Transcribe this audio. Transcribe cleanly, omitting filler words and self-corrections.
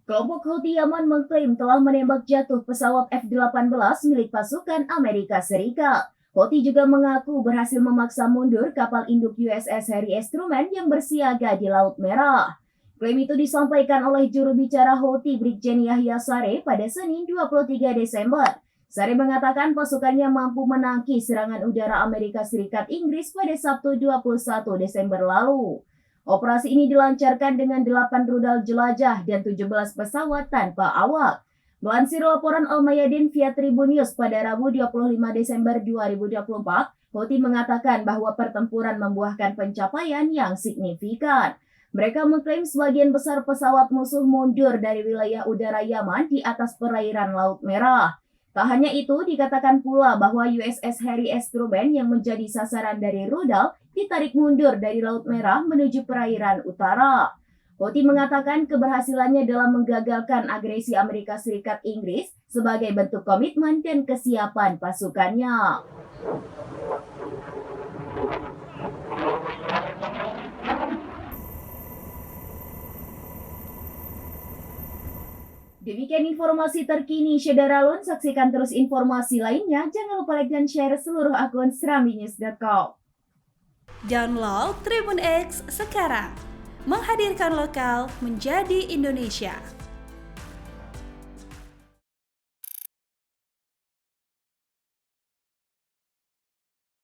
Kelompok Houthi Yaman mengklaim telah menembak jatuh pesawat F-18 milik pasukan Amerika Serikat. Houthi juga mengaku berhasil memaksa mundur kapal induk USS Harry S. Truman yang bersiaga di Laut Merah. Klaim itu disampaikan oleh juru bicara Houthi Brigjen Yahya Saree pada Senin 23 Desember. Saree mengatakan pasukannya mampu menangkis serangan udara Amerika Serikat Inggris pada Sabtu 21 Desember lalu. Operasi ini dilancarkan dengan 8 rudal jelajah dan 17 pesawat tanpa awak. Melansir laporan Al-Mayadin via Tribun News pada Rabu 25 Desember 2024, Houthi mengatakan bahwa pertempuran membuahkan pencapaian yang signifikan. Mereka mengklaim sebagian besar pesawat musuh mundur dari wilayah udara Yaman di atas perairan Laut Merah. Tak hanya itu, dikatakan pula bahwa USS Harry S. Truman yang menjadi sasaran dari rudal ditarik mundur dari Laut Merah menuju perairan utara. Houthi mengatakan keberhasilannya dalam menggagalkan agresi Amerika Serikat Inggris sebagai bentuk komitmen dan kesiapan pasukannya. Demikian informasi terkini Syederalun. Saksikan terus informasi lainnya. Jangan lupa like dan share seluruh akun serambinews.com. Download Tribun X sekarang. Menghadirkan lokal menjadi Indonesia.